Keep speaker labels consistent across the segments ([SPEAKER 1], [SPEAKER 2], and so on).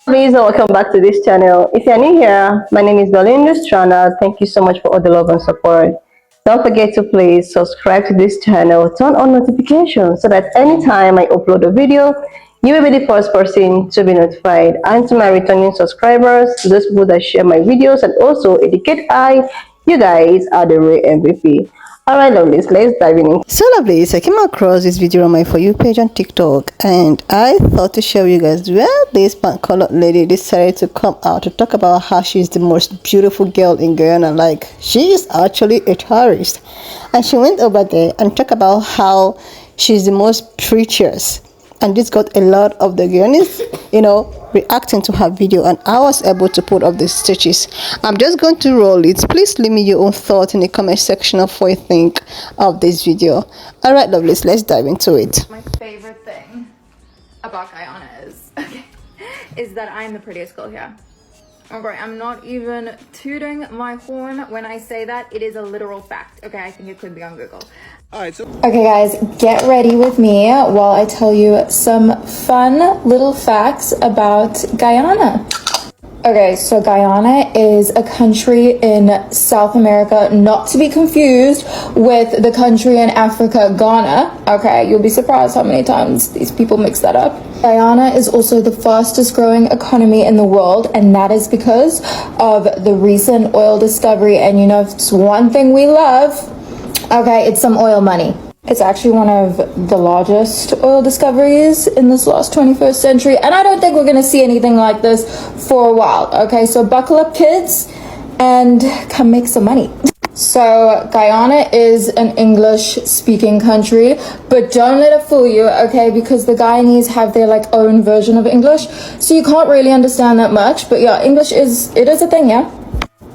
[SPEAKER 1] Please welcome back to this channel. If you're new here, my name is Belinda Strana. Thank you so much for all the love and support. Don't forget to please subscribe to this channel, turn on notifications so that anytime I upload a video, you will be the first person to be notified. And to my returning subscribers, to those people that share my videos and also educate I, you guys are the real MVP. Alright lovelies, let's dive in. So lovelies, I came across this video on my For You page on TikTok and I thought to share with you guys where this pink-colored lady decided to come out to talk about how she's the most beautiful girl in Guyana. Like, she is actually a tourist. And she went over there and talked about how she's the most prettiest. And this got a lot of the Guyanese, reacting to her video, and I was able to put up the stitches. I'm just going to roll it. Please leave me your own thought in the comment section of what you think of this video. All right, lovelies, let's dive into it.
[SPEAKER 2] My favorite thing about Guyana is that I'm the prettiest girl here. Okay, I'm not even tooting my horn when I say that. It is a literal fact. Okay, I think it could be on Google. Okay guys, get ready with me while I tell you some fun little facts about Guyana. Okay, so Guyana is a country in South America, not to be confused with the country in Africa, Ghana. Okay, you'll be surprised how many times these people mix that up. Guyana is also the fastest growing economy in the world, and that is because of the recent oil discovery. And you know, if it's one thing we love, okay, it's some oil money. It's actually one of the largest oil discoveries in this last 21st century, and I don't think we're gonna see anything like this for a while. Okay, so buckle up kids and come make some money. So Guyana is an English speaking country, but don't let it fool you, okay, because the Guyanese have their own version of English, so you can't really understand that much. But yeah, English is a thing, yeah.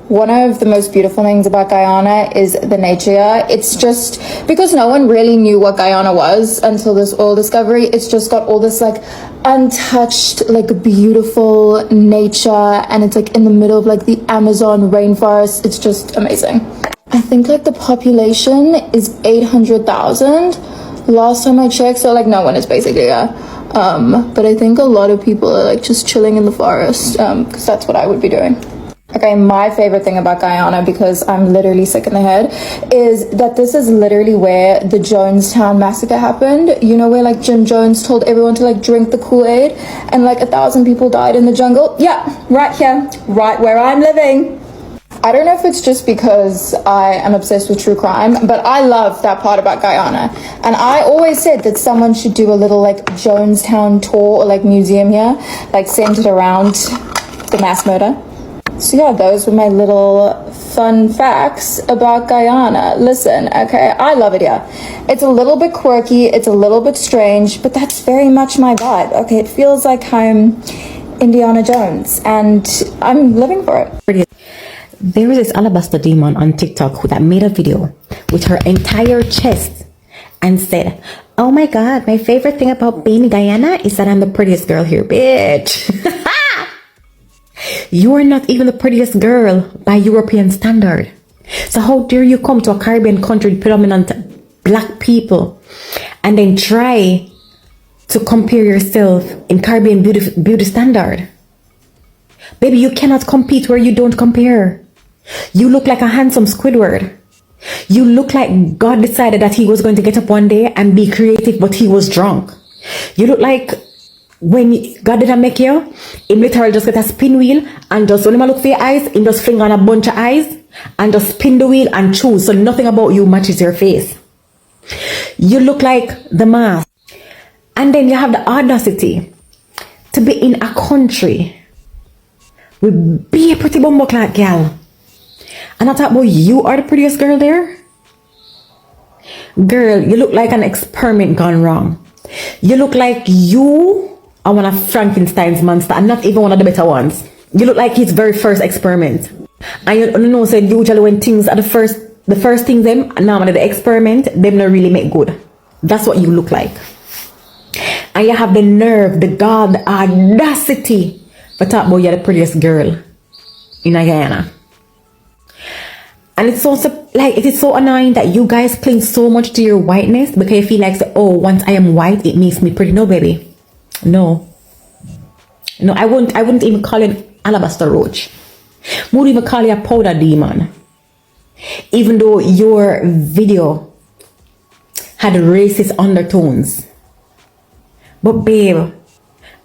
[SPEAKER 2] One of the most beautiful things about Guyana is the nature here. It's just because no one really knew what Guyana was until this oil discovery. It's just got all this untouched, beautiful nature, and it's in the middle of the Amazon rainforest. It's just amazing. I think the population is 800,000 last time I checked, so no one is basically here. But I think a lot of people are just chilling in the forest, because that's what I would be doing. Okay, my favorite thing about Guyana, because I'm literally sick in the head, is that this is literally where the Jonestown massacre happened. You know, where Jim Jones told everyone to drink the Kool-Aid and 1,000 people died in the jungle? Yeah, right here, right where I'm living. I don't know if it's just because I am obsessed with true crime, but I love that part about Guyana. And I always said that someone should do a little Jonestown tour or museum here, centered around the mass murder. So yeah, those were my little fun facts about Guyana. Listen, okay, I love it here. It's a little bit quirky, it's a little bit strange, but that's very much my vibe. Okay, it feels like I'm Indiana Jones, and I'm living for it.
[SPEAKER 3] There was this alabaster demon on TikTok that made a video with her entire chest and said, "Oh my god, my favorite thing about being in Guyana is that I'm the prettiest girl here, bitch." You are not even the prettiest girl by European standard. So how dare you come to a Caribbean country with predominant black people and then try to compare yourself in Caribbean beauty standard? Baby, you cannot compete where you don't compare. You look like a handsome Squidward. You look like God decided that he was going to get up one day and be creative, but he was drunk. You look like when God didn't make you, him literally just get a spin wheel and just when him look for your eyes, him just fling on a bunch of eyes and just spin the wheel and choose, so nothing about you matches your face. You look like the mask. And then you have the audacity to be in a country with be a pretty bumbleclad girl. And I thought, boy, you are the prettiest girl there? Girl, you look like an experiment gone wrong. You look like you are one of Frankenstein's monster and not even one of the better ones. You look like his very first experiment. And you know, so usually when things are the first things them, normally the experiment, them not really make good. That's what you look like. And you have the nerve, the gall, the audacity to talk about you're the prettiest girl in Guyana. And it's also it is so annoying that you guys cling so much to your whiteness because you feel like, oh, once I am white, it makes me pretty. No, baby. No. No, I wouldn't even call it alabaster roach. I would even call it a powder demon. Even though your video had racist undertones. But babe,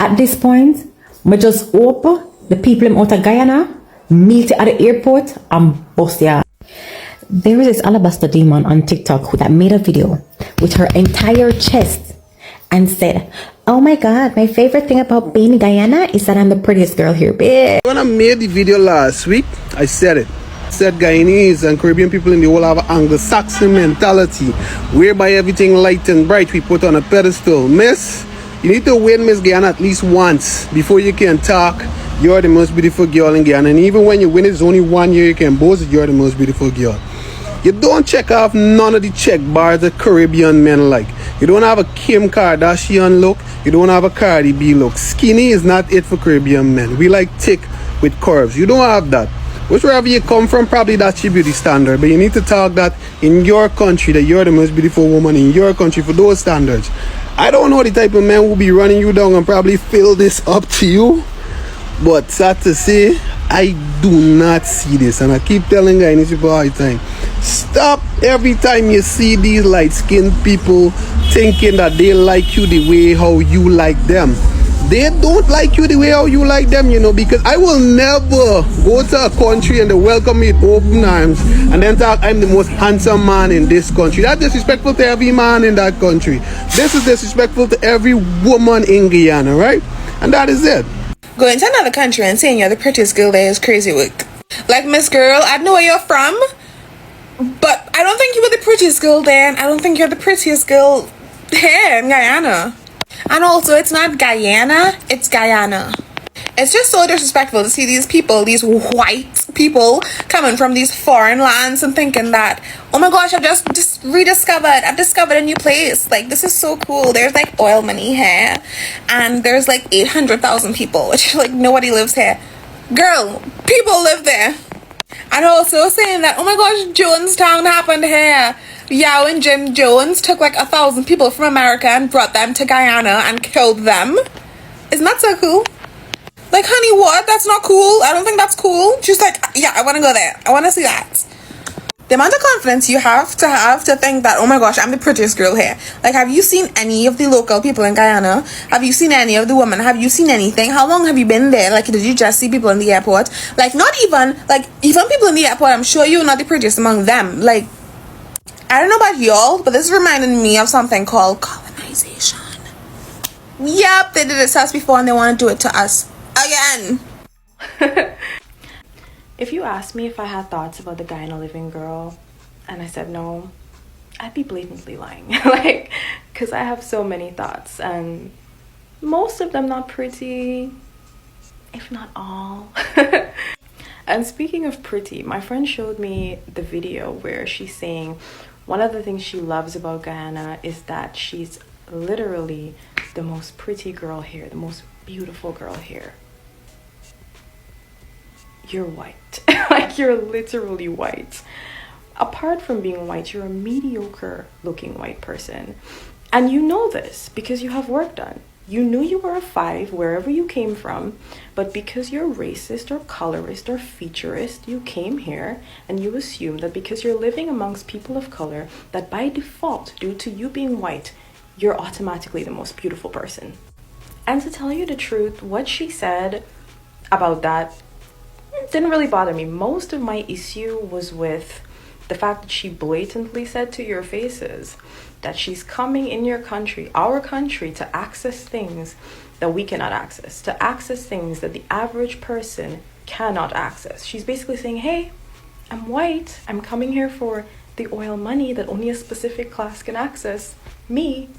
[SPEAKER 3] at this point, I just hope the people in out of Guyana meet at the airport and bust ya. There is this alabaster demon on TikTok that made a video with her entire chest and said, "Oh my god, my favorite thing about being in Guyana is that I'm the prettiest girl here, bitch."
[SPEAKER 4] When I made the video last week, I said it. I said Guyanese and Caribbean people in the whole have an Anglo-Saxon mentality, whereby everything light and bright we put on a pedestal. Miss, you need to win Miss Guyana at least once before you can talk. You're the most beautiful girl in Guyana. And even when you win, it's only 1 year you can boast you're the most beautiful girl. You don't check off none of the check bars that Caribbean men like. You don't have a Kim Kardashian look. You don't have a Cardi B look. Skinny is not it for Caribbean men. We like thick with curves. You don't have that. Whichever you come from, probably that's your beauty standard. But you need to talk that in your country, that you're the most beautiful woman in your country for those standards. I don't know the type of man who will be running you down and probably fill this up to you. But sad to say, I do not see this. And I keep telling Guyanese people all the time, stop every time you see these light-skinned people thinking that they like you the way how you like them. They don't like you the way how you like them, you know, because I will never go to a country and they welcome me with open arms and then talk I'm the most handsome man in this country. That's disrespectful to every man in that country. This is disrespectful to every woman in Guyana, right? And that is it.
[SPEAKER 5] Going to another country and saying you're the prettiest girl there is crazy work. Like, Miss Girl, I know where you're from, but I don't think you were the prettiest girl there, and I don't think you're the prettiest girl here in Guyana. And also, it's not Guyana, it's Guyana. It's just so disrespectful to see these people, these white people, coming from these foreign lands and thinking that, oh my gosh, I've just I've discovered a new place. Like, this is so cool. There's like oil money here, and there's like 800,000 people, which like nobody lives here. Girl, people live there. And also saying that, oh my gosh, Jonestown happened here. Yao and Jim Jones took like 1,000 people from America and brought them to Guyana and killed them. Isn't that so cool? Like, honey, what? That's not cool. I don't think that's cool. She's like, yeah, I want to go there. I want to see that. The amount of confidence you have to think that, oh my gosh, I'm the prettiest girl here. Like, have you seen any of the local people in Guyana? Have you seen any of the women? Have you seen anything? How long have you been there? Like, did you just see people in the airport? Like, not even, like, even people in the airport, I'm sure you're not the prettiest among them. Like, I don't know about y'all, but this is reminding me of something called colonization. Yep, they did it to us before and they want to do it to us again.
[SPEAKER 6] If you asked me if I had thoughts about the Guyana living girl and I said no, I'd be blatantly lying. Like, because I have so many thoughts and most of them not pretty, if not all. And speaking of pretty, my friend showed me the video where she's saying one of the things she loves about Guyana is that she's literally the most pretty girl here, the most beautiful girl here. You're white. Like, you're literally white. Apart from being white, you're a mediocre looking white person. And you know this because you have work done. You knew you were a 5 wherever you came from, but because you're racist or colorist or featurist, you came here and you assume that because you're living amongst people of color, that by default, due to you being white, you're automatically the most beautiful person. And to tell you the truth, what she said about that didn't really bother me. Most of my issue was with the fact that she blatantly said to your faces that she's coming in your country, our country, to access things that we cannot access, to access things that the average person cannot access. She's basically saying, hey, I'm white, I'm coming here for the oil money that only a specific class can access, me,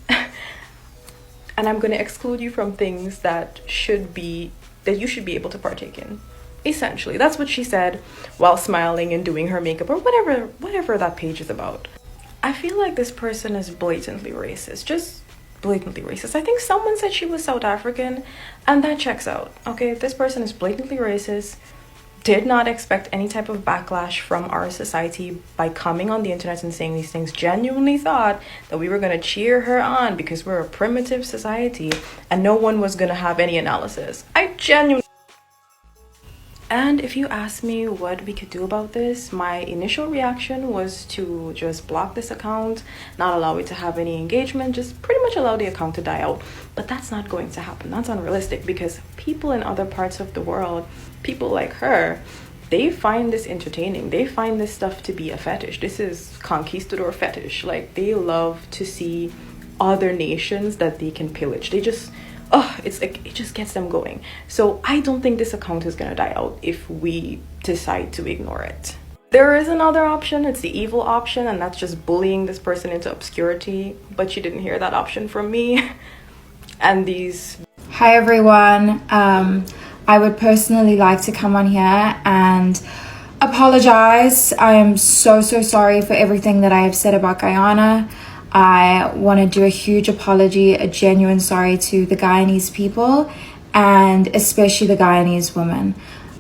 [SPEAKER 6] and I'm going to exclude you from things that you should be able to partake in. Essentially, that's what she said while smiling and doing her makeup or whatever that page is about. I feel like this person is blatantly racist, just blatantly racist. I think someone said she was South African, and that checks out. Okay, if this person is blatantly racist, did not expect any type of backlash from our society by coming on the internet and saying these things. Genuinely thought that we were going to cheer her on because we're a primitive society and no one was going to have any analysis. I genuinely... And if you ask me what we could do about this, my initial reaction was to just block this account, not allow it to have any engagement, just pretty much allow the account to die out. But that's not going to happen. That's unrealistic because people in other parts of the world, people like her, they find this entertaining. They find this stuff to be a fetish. This is conquistador fetish. Like, they love to see other nations that they can pillage. They just... oh, it's like, it just gets them going. So I don't think this account is gonna die out if we decide to ignore it. There is another option, it's the evil option, and that's just bullying this person into obscurity, but you didn't hear that option from me. And these...
[SPEAKER 7] Hi everyone, I would personally like to come on here and apologize. I am so sorry for everything that I have said about Guyana. I want to do a huge apology, a genuine sorry to the Guyanese people and especially the Guyanese women.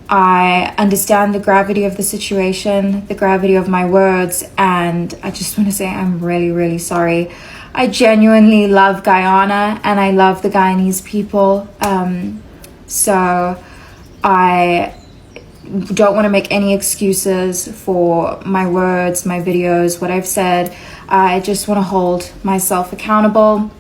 [SPEAKER 7] I understand the gravity of the situation, the gravity of my words, and I just want to say I'm really sorry. I genuinely love Guyana and I love the Guyanese people. So I don't want to make any excuses for my words, my videos, what I've said. I just want to hold myself accountable,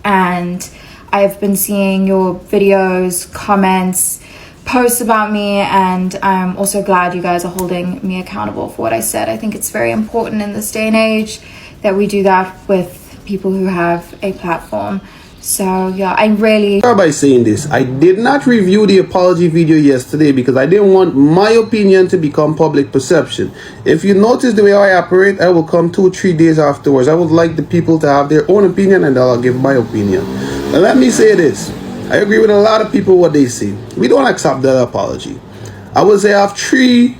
[SPEAKER 7] and I've been seeing your videos, comments, posts about me, and I'm also glad you guys are holding me accountable for what I said. I think it's very important in this day and age that we do that with people who have a platform. So yeah, I really...
[SPEAKER 4] Start by saying this. I did not review the apology video yesterday because I didn't want my opinion to become public perception. If you notice the way I operate, I will come 2-3 days afterwards. I would like the people to have their own opinion and I'll give my opinion. Now let me say this. I agree with a lot of people what they say. We don't accept that apology. I would say I have 3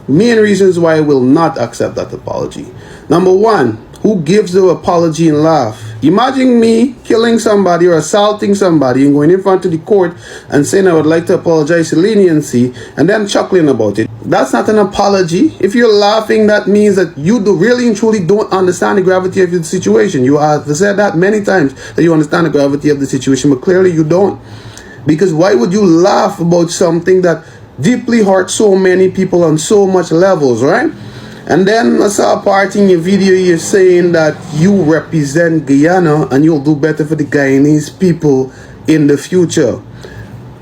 [SPEAKER 4] main reasons why I will not accept that apology. Number 1, who gives the apology and laugh? Imagine me killing somebody or assaulting somebody and going in front of the court and saying I would like to apologize to leniency and then chuckling about it. That's not an apology. If you're laughing, that means that you really and truly don't understand the gravity of the situation. You have said that many times that you understand the gravity of the situation, but clearly you don't. Because why would you laugh about something that deeply hurts so many people on so much levels, right? And then I saw a part in your video you're saying that you represent Guyana and you'll do better for the Guyanese people in the future.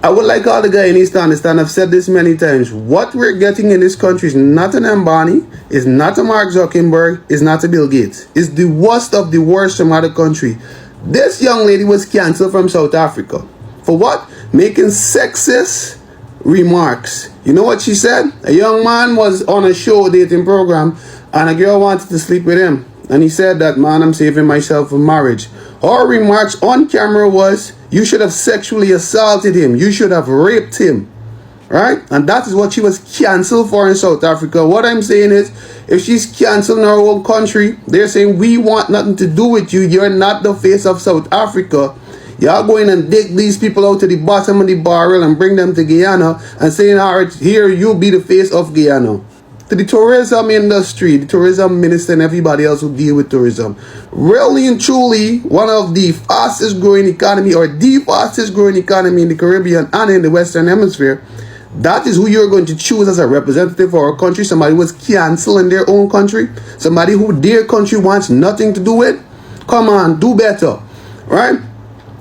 [SPEAKER 4] I would like all the Guyanese to understand, I've said this many times, what we're getting in this country is not an Mbani, is not a Mark Zuckerberg, is not a Bill Gates. It's the worst of the worst from other country. This young lady was cancelled from South Africa. For what? Making sexist remarks. You know what she said? A young man was on a show dating program and a girl wanted to sleep with him. And he said that, man, I'm saving myself for marriage. Her remarks on camera was, you should have sexually assaulted him. You should have raped him. Right? And that is what she was cancelled for in South Africa. What I'm saying is, if she's cancelled in her own country, they're saying, we want nothing to do with you. You're not the face of South Africa. Y'all going and dig these people out to the bottom of the barrel and bring them to Guyana and saying, all right, here you be the face of Guyana. To the tourism industry, the tourism minister and everybody else who deal with tourism. Really and truly, one of the fastest growing economy or the fastest growing economy in the Caribbean and in the Western Hemisphere. That is who you're going to choose as a representative for our country. Somebody who was cancelled in their own country. Somebody who their country wants nothing to do with. Come on, do better. Right?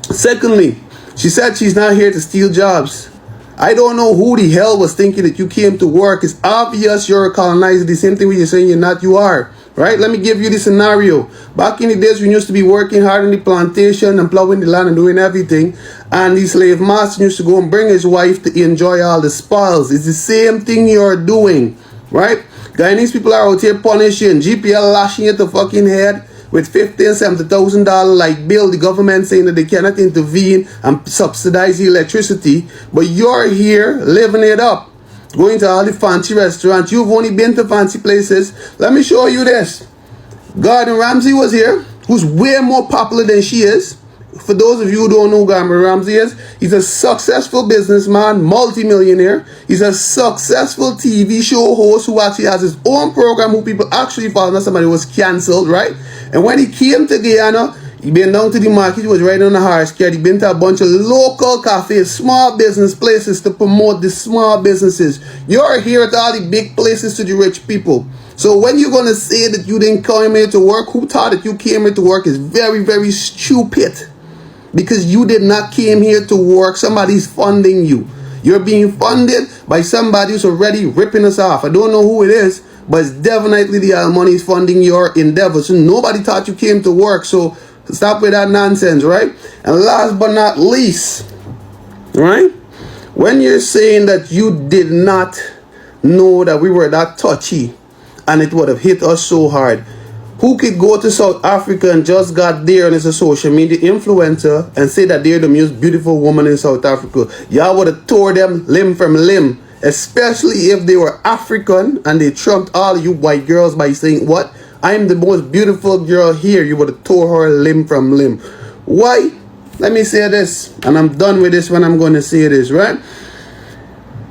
[SPEAKER 4] Secondly, she said she's not here to steal jobs. I don't know who the hell was thinking that you came to work. It's obvious you're a colonizer. The same thing when you're saying you're not, you are. Right? Let me give you the scenario. Back in the days when you used to be working hard in the plantation and plowing the land and doing everything, and the slave master used to go and bring his wife to enjoy all the spoils. It's the same thing you're doing. Right? Guyanese people are out here punishing, GPL lashing you to fucking head with $50,000 and $70,000 like bill, the government saying that they cannot intervene and subsidize the electricity, but you're here living it up, going to all the fancy restaurants. You've only been to fancy places. Let me show you this. Gordon Ramsay was here, who's way more popular than she is. For those of you who don't know who Gordon Ramsay is, he's a successful businessman, multimillionaire. He's a successful TV show host who actually has his own program who people actually follow. Not somebody who was cancelled, right? And when he came to Guyana, he been down to the market, he was riding on a horse carriage. He been to a bunch of local cafes, small business places to promote the small businesses. You're here at all the big places to the rich people. So when you're going to say that you didn't come here to work, who thought that you came here to work is very, very stupid. Because you did not came here to work. Somebody's funding you. You're being funded by somebody who's already ripping us off. I don't know who it is, but it's definitely the money is funding your endeavors. So nobody thought you came to work. So stop with that nonsense, right? And last but not least, right? When you're saying that you did not know that we were that touchy and it would have hit us so hard, who could go to South Africa and just got there and is a social media influencer and say that they're the most beautiful woman in South Africa? Y'all would have tore them limb from limb, especially if they were African and they trumped all you white girls by saying, what? I'm the most beautiful girl here. You would have tore her limb from limb. Why? Let me say this, and I'm done with this when I'm going to say this, right?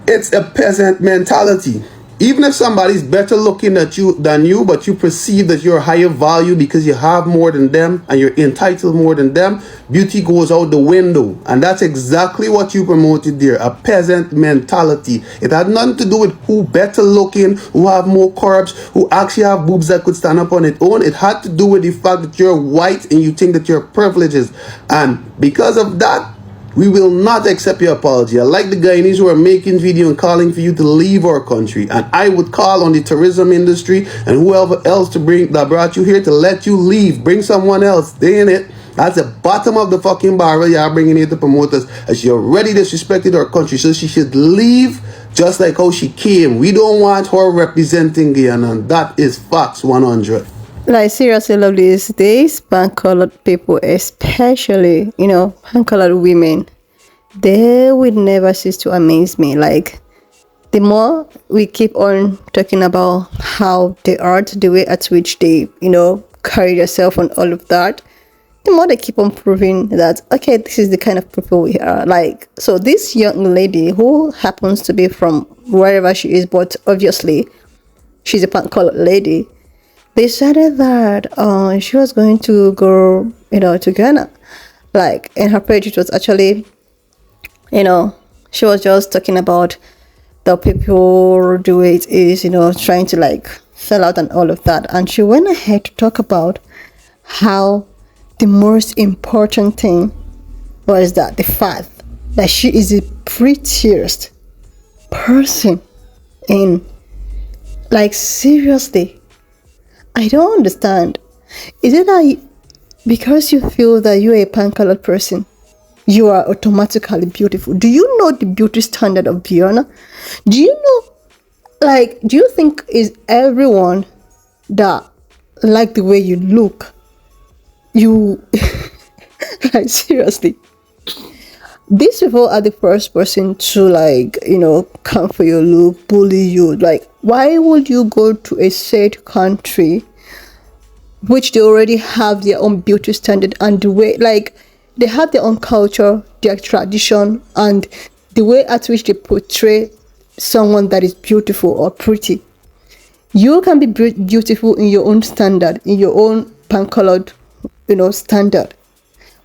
[SPEAKER 4] It's a peasant mentality. Even if somebody's better looking at you than you, but you perceive that you're higher value because you have more than them and you're entitled more than them, beauty goes out the window. And that's exactly what you promoted there, a peasant mentality. It had nothing to do with who better looking, who have more carbs, who actually have boobs that could stand up on its own. It had to do with the fact that you're white and you think that you're privileges. And because of that, we will not accept your apology. I like the Guyanese who are making video and calling for you to leave our country. And I would call on the tourism industry and whoever else that brought you here to let you leave. Bring someone else. They in it. That's the bottom of the fucking barrel. Y'all bringing here to promote us. And she already disrespected our country. So she should leave just like how she came. We don't want her representing Guyana. And that is facts 100.
[SPEAKER 1] Like, seriously, love these days, pan-colored people, especially, pan-colored women, they will never cease to amaze me. Like, the more we keep on talking about how they are, the way at which they, carry themselves and all of that, the more they keep on proving that, okay, this is the kind of people we are. Like, so this young lady who happens to be from wherever she is, but obviously she's a pan-colored lady, they said that she was going to go, to Ghana. Like, in her page, it was actually, she was just talking about the people, the way it is, trying to, like, sell out and all of that. And she went ahead to talk about how the most important thing was that the fact that she is the prettiest person in, like, seriously, I don't understand. Is it that because you feel that you're a pan-colored person, you are automatically beautiful? Do you know the beauty standard of Guyana? Do you know, do you think is everyone that like the way you look? You, like, seriously. These people are the first person to, come for your look, bully you. Like, why would you go to a said country which they already have their own beauty standard and the way, like, they have their own culture, their tradition, and the way at which they portray someone that is beautiful or pretty. You can be beautiful in your own standard, in your own pan-colored, standard.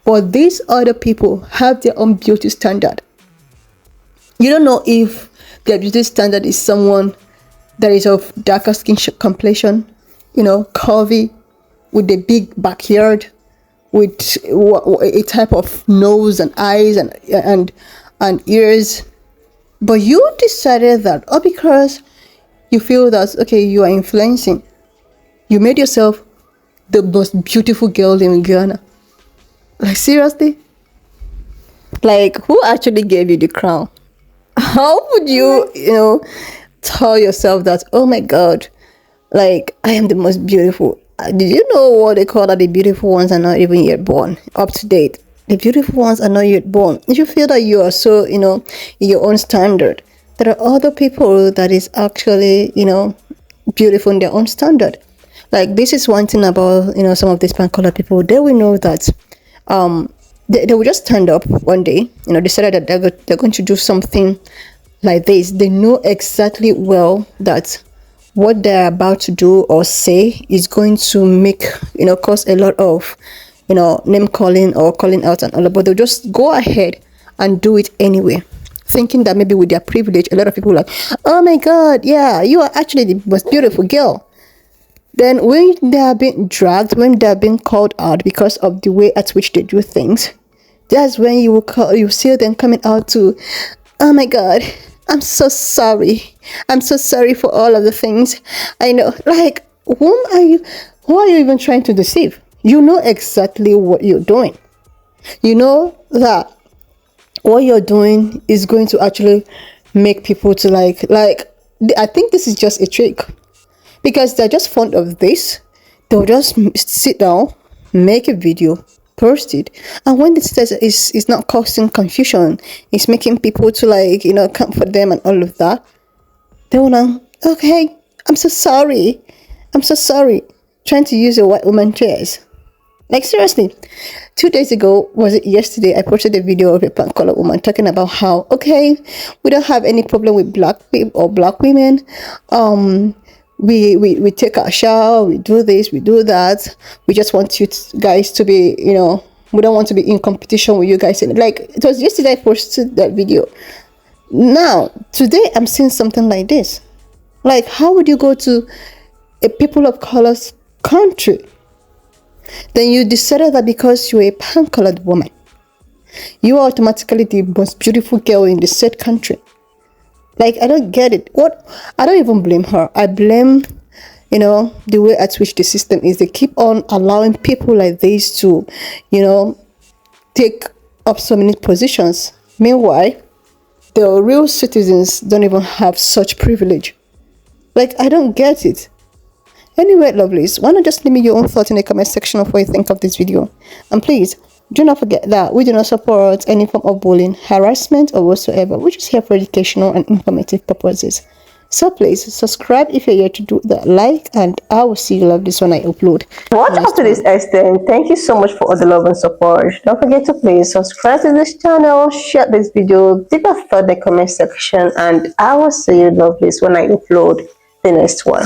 [SPEAKER 1] But these other people have their own beauty standard. You don't know if their beauty standard is someone that is of darker skin complexion, curvy, with a big backyard, with a type of nose and eyes and ears. But you decided that, because you feel that, okay, you are influencing, you made yourself the most beautiful girl in Guyana. Like, seriously? Like, who actually gave you the crown? How would you, tell yourself that, oh my God, like, I am the most beautiful? Did you know what they call that the beautiful ones are not even yet born? Up to date. The beautiful ones are not yet born. If you feel that you are so, in your own standard, there are other people that is actually, beautiful in their own standard. Like, this is one thing about, some of these pan-colored people. They will know that they will just stand up one day, decided that they're going to do something like this. They know exactly well that what they're about to do or say is going to make, cause a lot of, name calling or calling out and all that, but they'll just go ahead and do it anyway, thinking that maybe with their privilege, a lot of people are like, oh my God, yeah, you are actually the most beautiful girl. Then when they are being dragged, when they are being called out because of the way at which they do things, that's when you see them coming out to, oh my God, I'm so sorry. I'm so sorry for all of the things. I know, like, who are you even trying to deceive? You know exactly what you're doing. You know that what you're doing is going to actually make people to like, I think this is just a trick. Because they're just fond of this, they'll just sit down, make a video, post it, and when this is not causing confusion, it's making people to like, come for them and all of that, they will now, okay, I'm so sorry, trying to use a white woman tears. Like seriously, 2 days ago, was it yesterday, I posted a video of a pink color woman talking about how, okay, we don't have any problem with black people or black women. We take our shower, we do this, we do that. We just want you guys to be, we don't want to be in competition with you guys. And like, it was yesterday I posted that video. Now, today I'm seeing something like this. Like, how would you go to a people of color's country? Then you decided that because you're a pan-colored woman, you are automatically the most beautiful girl in the said country. Like, I don't get it. I don't even blame her. I blame, the way at which the system is. They keep on allowing people like this to, take up so many positions. Meanwhile, the real citizens don't even have such privilege. Like, I don't get it. Anyway, lovelies, why not just leave me your own thoughts in the comment section of what you think of this video. And please, do not forget that we do not support any form of bullying, harassment, or whatsoever. We're just here for educational and informative purposes. So please, subscribe if you're here to do that, like, and I will see you lovelies when I upload. Watch up to this extent. Thank you so much for all the love and support. Don't forget to please subscribe to this channel, share this video, leave a thought in the comment section, and I will see you lovelies when I upload the next one.